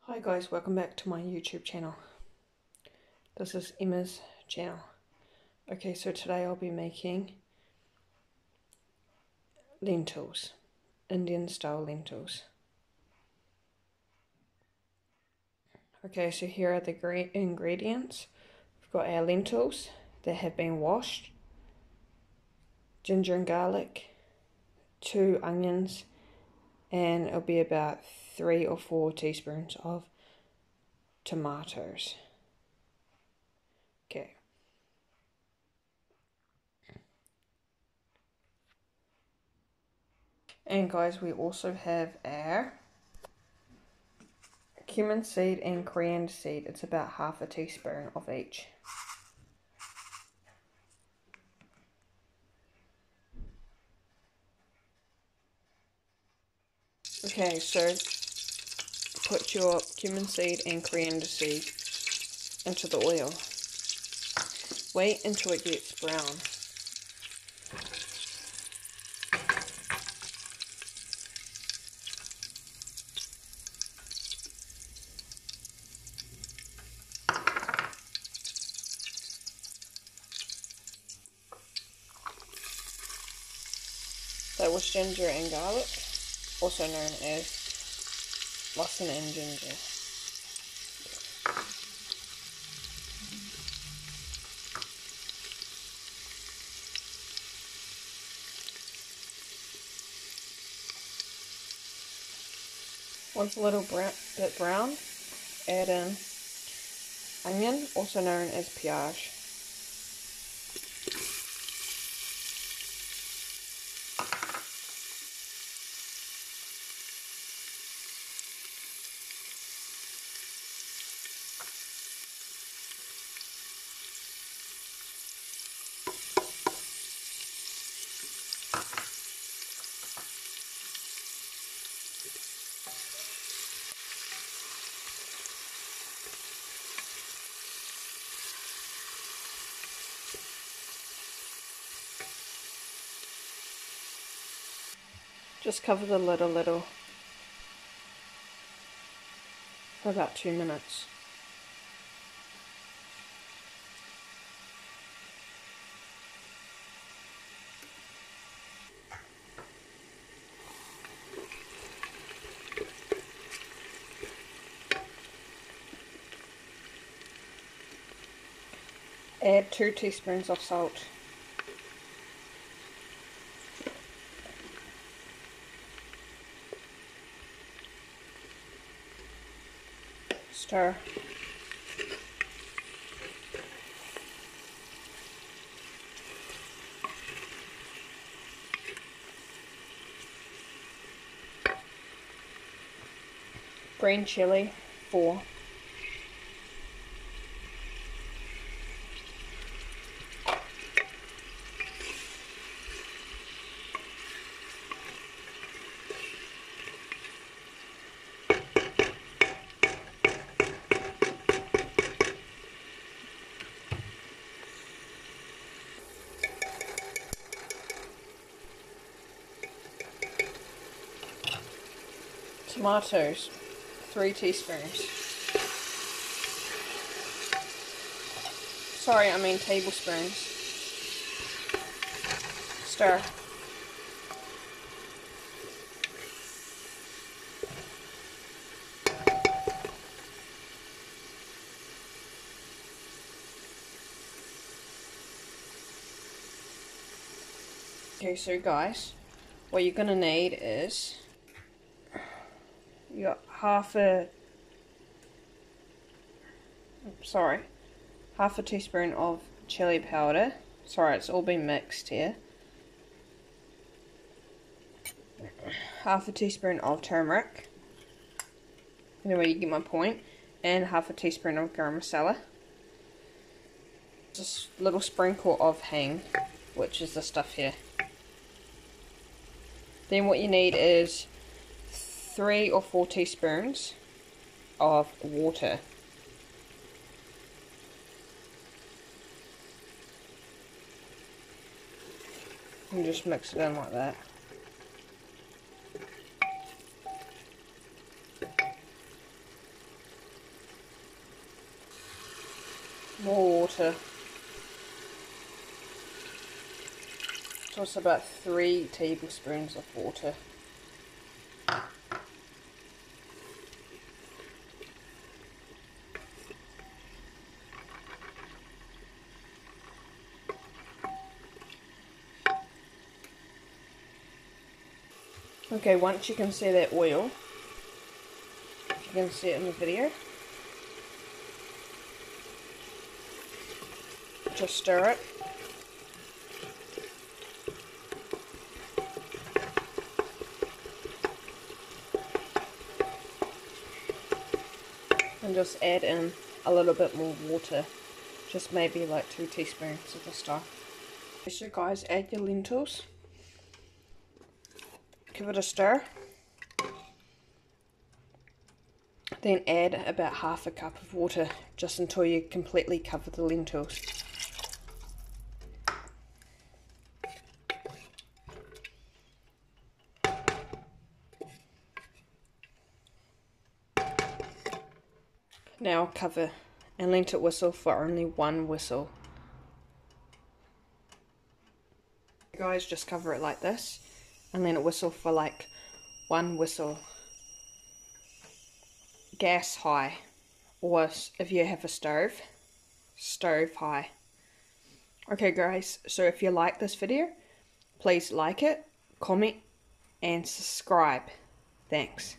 Hi guys, welcome back to my YouTube channel. This is Emma's channel. Okay, so today I'll be making lentils, Indian style lentils. Okay, so here are the ingredients. We've got our lentils that have been washed, ginger and garlic, 2 onions, and it'll be about 3 or 4 teaspoons of tomatoes. Okay. And guys, we also have our cumin seed and coriander seed. It's about half a teaspoon of each. Okay, so put your cumin seed and coriander seed into the oil. Wait until it gets brown. That was ginger and garlic, also known as Lassan and ginger. Once a little bit brown, add in onion, also known as piage. Just cover the lid a little for about 2 minutes. Add 2 teaspoons of salt. Stir. Green chili, 4. Tomatoes, 3 teaspoons. Sorry, I mean tablespoons. Stir. Okay, so guys, what you're gonna need is you got half a teaspoon of chili powder. Sorry, it's all been mixed here. Half a teaspoon of turmeric. Anyway, you get my point. And half a teaspoon of garam masala. Just a little sprinkle of hang, which is the stuff here. Then what you need is 3 or 4 teaspoons of water. And just mix it in like that. More water. So it's about 3 tablespoons of water. Okay, once you can see that oil, if you can see it in the video, just stir it. And just add in a little bit more water, just maybe like 2 teaspoons of this stuff. So guys, add your lentils, give it a stir, then add about half a cup of water just until you completely cover the lentils. Now cover and let it whistle for only 1 whistle. Guys, just cover it like this and let it whistle for like 1 whistle. Gas high, or if you have a stove, stove high. Okay guys, so if you like this video, please like it, comment and subscribe. Thanks.